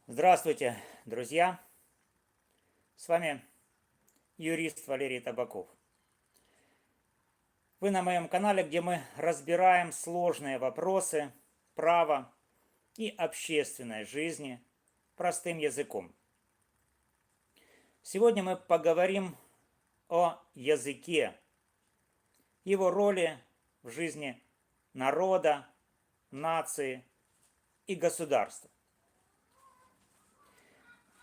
Здравствуйте, друзья! С вами юрист Валерий Табаков. Вы на моем канале, где мы разбираем сложные вопросы права и общественной жизни простым языком. Сегодня мы поговорим о языке, его роли в жизни народа, нации и государства.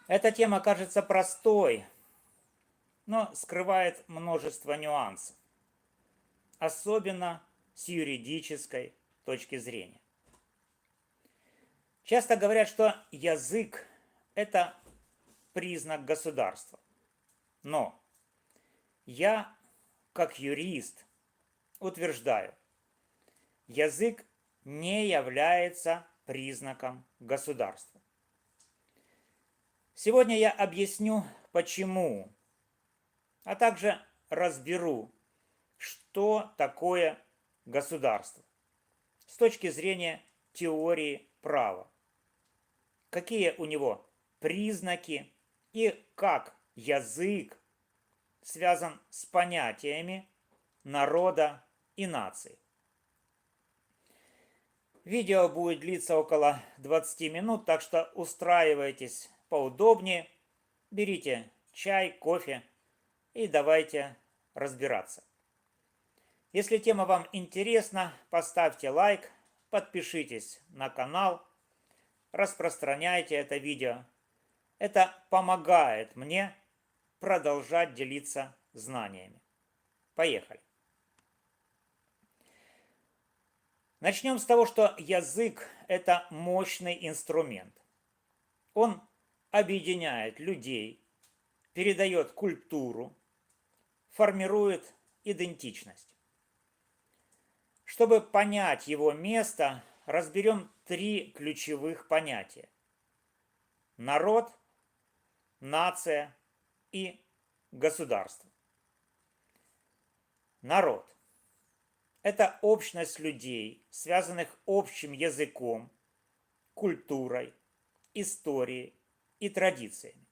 Эта тема кажется простой, но скрывает множество нюансов, особенно с юридической точки зрения. Часто говорят, что язык – это признак государства. Но я, как юрист, утверждаю, язык не является признаком государства. Сегодня я объясню, почему, а также разберу, что такое государство с точки зрения теории права, какие у него признаки и как язык связан с понятиями народа и нации. Видео будет длиться около 20 минут, так что устраивайтесь поудобнее, берите чай, кофе и давайте разбираться. Если тема вам интересна, поставьте лайк, подпишитесь на канал, распространяйте это видео. Это помогает мне продолжать делиться знаниями. Поехали. Начнем с того, что язык – это мощный инструмент. Он объединяет людей, передает культуру, формирует идентичность. Чтобы понять его место, разберем три ключевых понятия: народ, нация и государство. Народ – это общность людей, связанных общим языком, культурой, историей и традициями.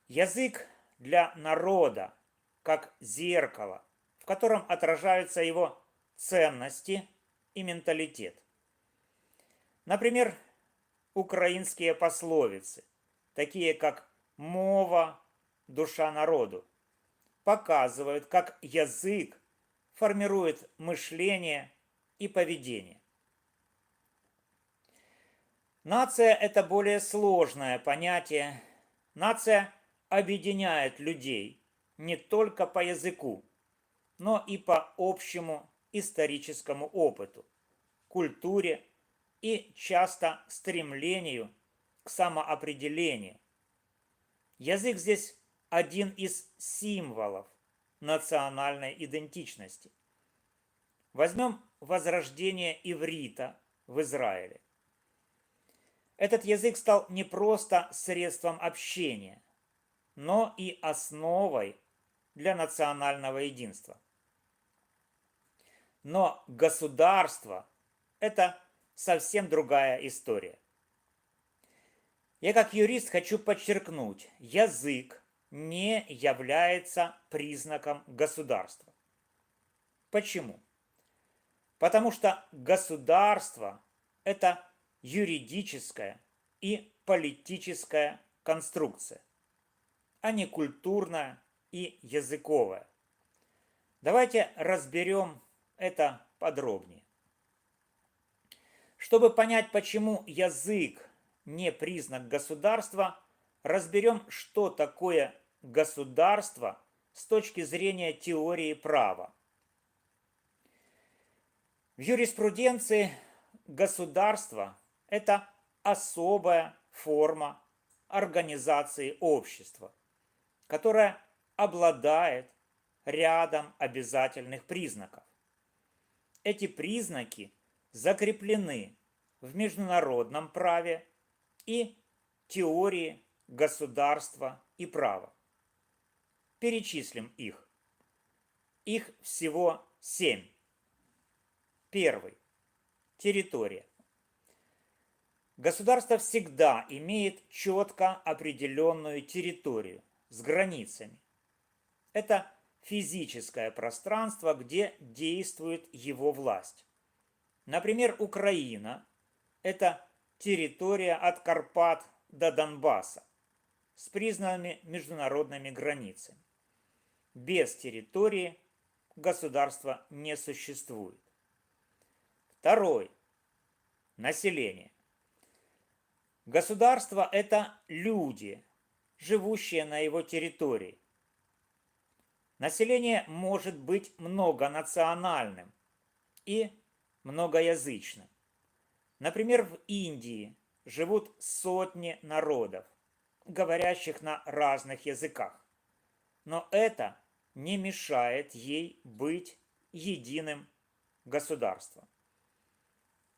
Язык для народа как зеркало, в котором отражаются его ценности и менталитет. Например, украинские пословицы, такие как «мова, душа народу», показывают, как язык формирует мышление и поведение. Нация – это более сложное понятие. Нация объединяет людей не только по языку, но и по общему историческому опыту, культуре и часто стремлению к самоопределению. Язык здесь один из символов национальной идентичности. Возьмем возрождение иврита в Израиле. Этот язык стал не просто средством общения, но и основой для национального единства. Но государство – это совсем другая история. Я как юрист хочу подчеркнуть, язык не является признаком государства. Почему? Потому что государство – это юридическая и политическая конструкция, а не культурная и языковая. Давайте разберем это подробнее. Чтобы понять, почему язык не признак государства, разберем, что такое государство с точки зрения теории права. В юриспруденции государство – это особая форма организации общества, которая обладает рядом обязательных признаков. Эти признаки закреплены в международном праве и теории государства и права. Перечислим их. Их всего 7. Первый. Территория. Государство всегда имеет четко определенную территорию с границами. Это физическое пространство, где действует его власть. Например, Украина – это территория от Карпат до Донбасса с признанными международными границами. Без территории государства не существует. Второй. Население. Государство – это люди, живущие на его территории. Население может быть многонациональным и многоязычным. Например, в Индии живут сотни народов, говорящих на разных языках. Но это не мешает ей быть единым государством.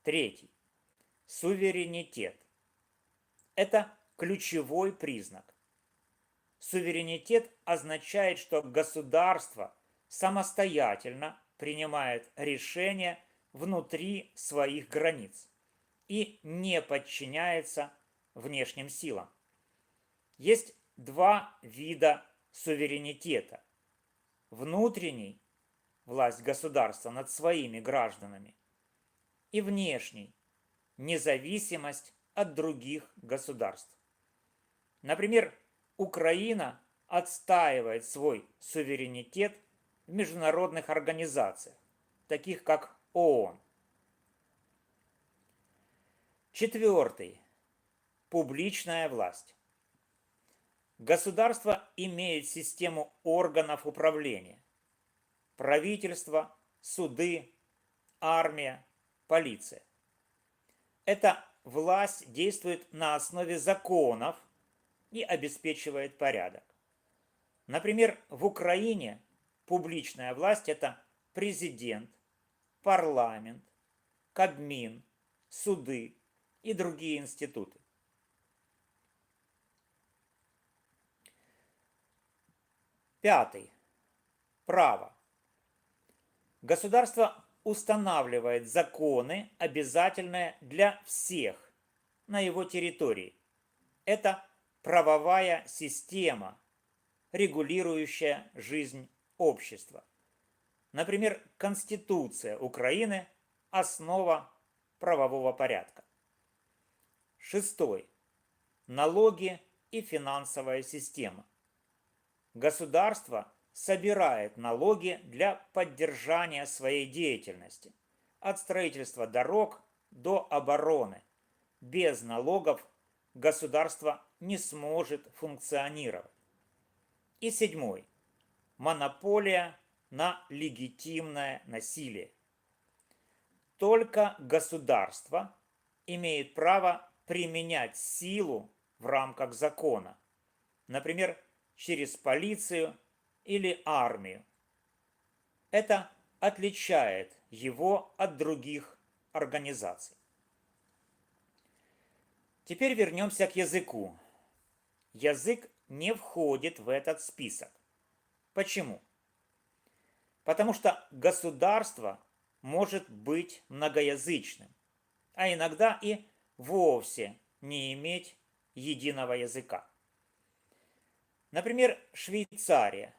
Третий. Суверенитет. Это ключевой признак. Суверенитет означает, что государство самостоятельно принимает решения внутри своих границ и не подчиняется внешним силам. Есть два вида суверенитета. Внутренний – власть государства над своими гражданами, и внешний – независимость от других государств. Например, Украина отстаивает свой суверенитет в международных организациях, таких как ООН. Четвертый. Публичная власть. Государство имеет систему органов управления. Правительство, суды, армия, полиция. Эта власть действует на основе законов и обеспечивает порядок. Например, в Украине публичная власть – это президент, парламент, Кабмин, суды и другие институты. Пятый. Право. Государство устанавливает законы, обязательные для всех на его территории. Это правовая система, регулирующая жизнь общества. Например, Конституция Украины – основа правового порядка. Шестой. Налоги и финансовая система. Государство собирает налоги для поддержания своей деятельности, от строительства дорог до обороны. Без налогов государство не сможет функционировать. И седьмой. Монополия на легитимное насилие. Только государство имеет право применять силу в рамках закона, например, через полицию или армию. Это отличает его от других организаций. Теперь вернемся к языку. Язык не входит в этот список. Почему? Потому что государство может быть многоязычным, а иногда и вовсе не иметь единого языка. Например, Швейцария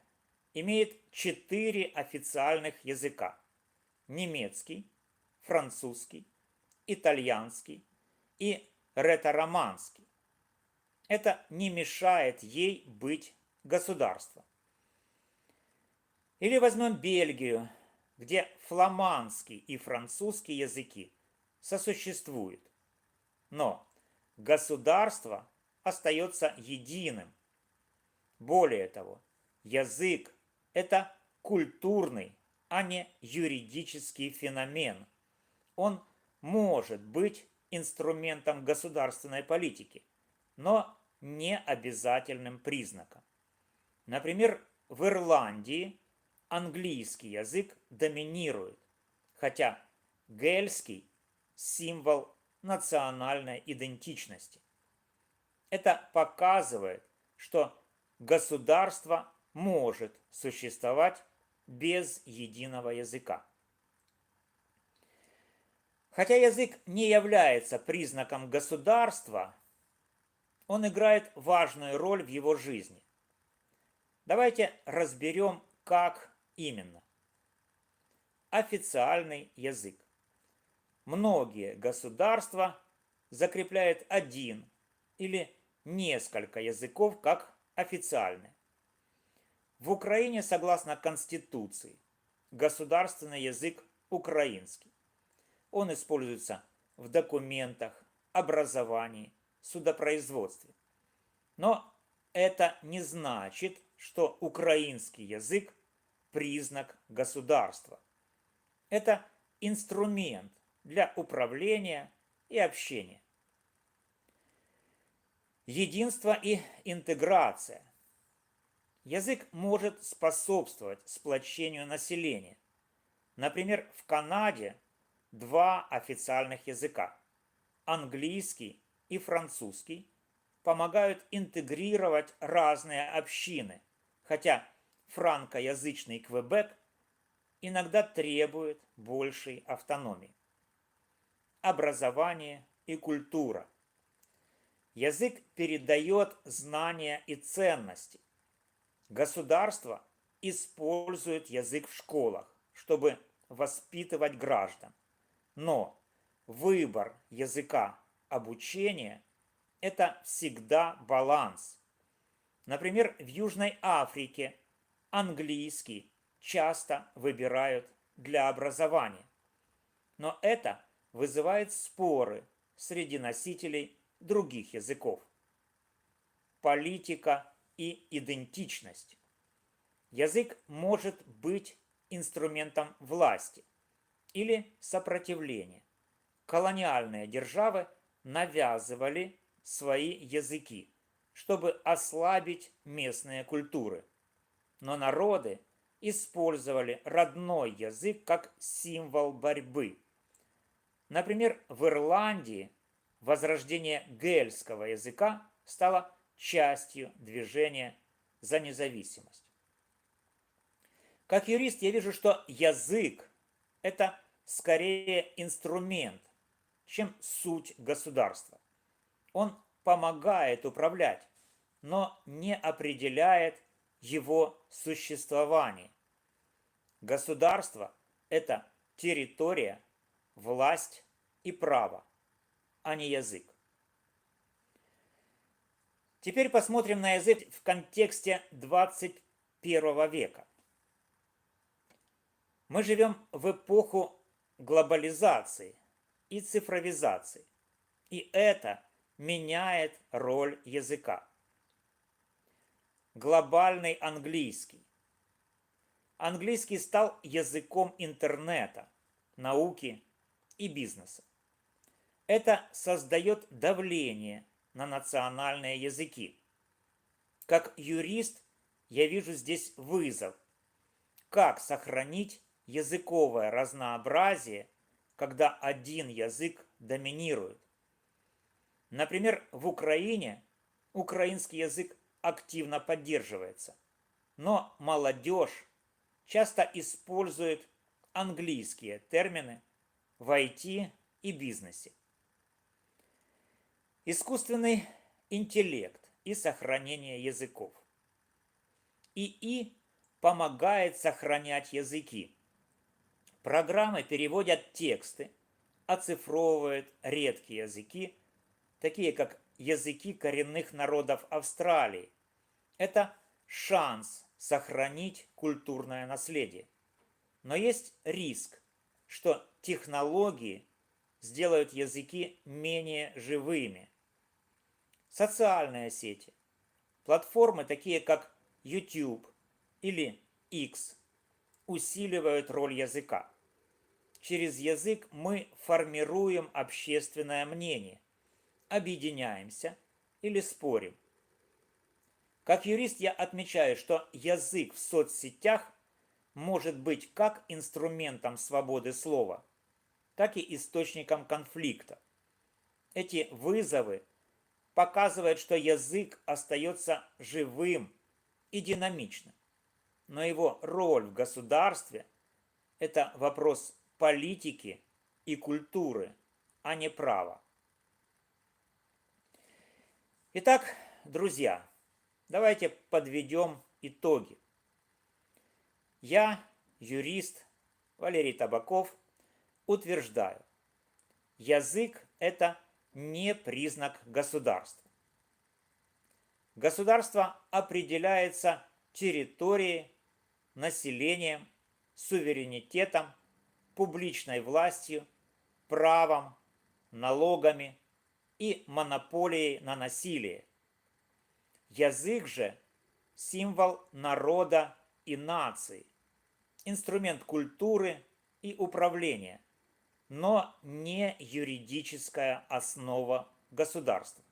имеет 4 официальных языка: немецкий, французский, итальянский и ретро-романский. Это не мешает ей быть государством. Или возьмем Бельгию, где фламандский и французский языки сосуществуют. Но государство остается единым. Более того, язык – это культурный, а не юридический феномен. Он может быть инструментом государственной политики, но не обязательным признаком. Например, в Ирландии английский язык доминирует, хотя гельский – символ национальной идентичности. Это показывает, что государство может существовать без единого языка. Хотя язык не является признаком государства, он играет важную роль в его жизни. Давайте разберем, как именно. Официальный язык. Многие государства закрепляют один или несколько языков как официальные. В Украине, согласно Конституции, государственный язык украинский. Он используется в документах, образовании, судопроизводстве. Но это не значит, что украинский язык – признак государства. Это инструмент для управления и общения. Единство и интеграция. Язык может способствовать сплочению населения. Например, в Канаде два официальных языка – английский и французский – помогают интегрировать разные общины, хотя франкоязычный Квебек иногда требует большей автономии. Образование и культура. Язык передает знания и ценности. Государство использует язык в школах, чтобы воспитывать граждан. Но выбор языка обучения – это всегда баланс. Например, в Южной Африке английский часто выбирают для образования. Но это вызывает споры среди носителей других языков. Политика и идентичность. Язык может быть инструментом власти или сопротивления. Колониальные державы навязывали свои языки, чтобы ослабить местные культуры. Но народы использовали родной язык как символ борьбы. Например, в Ирландии возрождение гэльского языка стало частью движения за независимость. Как юрист я вижу, что язык – это скорее инструмент, чем суть государства. Он помогает управлять, но не определяет его существование. Государство – это территория, власть и право, а не язык. Теперь посмотрим на язык в контексте 21 века. Мы живем в эпоху глобализации и цифровизации, и это меняет роль языка. Глобальный английский. Английский стал языком интернета, науки и бизнеса. Это создает давление на национальные языки. Как юрист я вижу здесь вызов. Как сохранить языковое разнообразие, когда один язык доминирует? Например, в Украине украинский язык активно поддерживается, но молодежь часто использует английские термины в IT и бизнесе. Искусственный интеллект и сохранение языков. ИИ помогает сохранять языки. Программы переводят тексты, оцифровывают редкие языки, такие как языки коренных народов Австралии. Это шанс сохранить культурное наследие. Но есть риск, что технологии сделают языки менее живыми. Социальные сети, платформы такие как YouTube или X усиливают роль языка. Через язык мы формируем общественное мнение, объединяемся или спорим. Как юрист я отмечаю, что язык в соцсетях может быть как инструментом свободы слова, так и источником конфликта. Эти вызовы показывают, что язык остается живым и динамичным, но его роль в государстве – это вопрос политики и культуры, а не права. Итак, друзья, давайте подведем итоги. Я, юрист Валерий Табаков, утверждаю, язык – это не признак государства. Государство определяется территорией, населением, суверенитетом, публичной властью, правом, налогами и монополией на насилие. Язык же – символ народа и нации, инструмент культуры и управления, но не юридическая основа государства.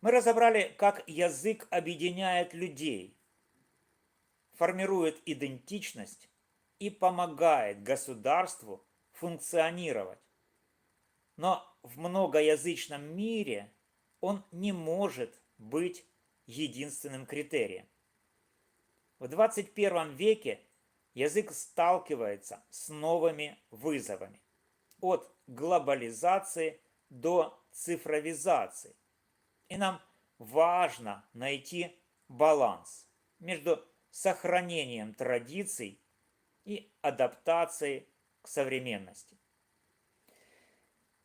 Мы разобрали, как язык объединяет людей, формирует идентичность и помогает государству функционировать. Но в многоязычном мире он не может быть единственным критерием. В 21 веке язык сталкивается с новыми вызовами. От глобализации до цифровизации. И нам важно найти баланс между сохранением традиций и адаптацией к современности.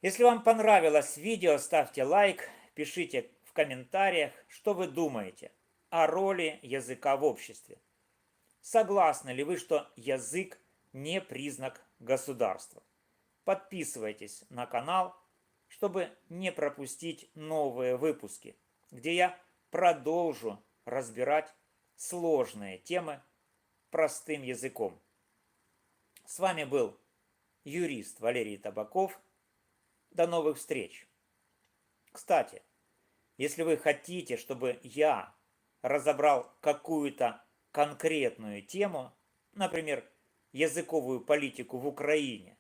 Если вам понравилось видео, ставьте лайк, пишите в комментариях, что вы думаете о роли языка в обществе. Согласны ли вы, что язык не признак государства? Подписывайтесь на канал, чтобы не пропустить новые выпуски, где я продолжу разбирать сложные темы простым языком. С вами был юрист Валерий Табаков. До новых встреч! Кстати, если вы хотите, чтобы я разобрал какую-то конкретную тему, например, языковую политику в Украине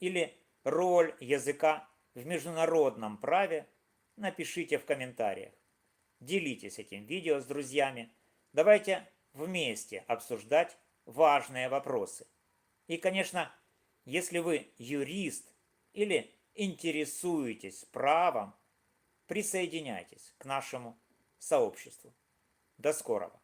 или роль языка в международном праве, напишите в комментариях. Делитесь этим видео с друзьями. Давайте вместе обсуждать важные вопросы. И, конечно, если вы юрист или интересуетесь правом, присоединяйтесь к нашему сообществу. До скорого!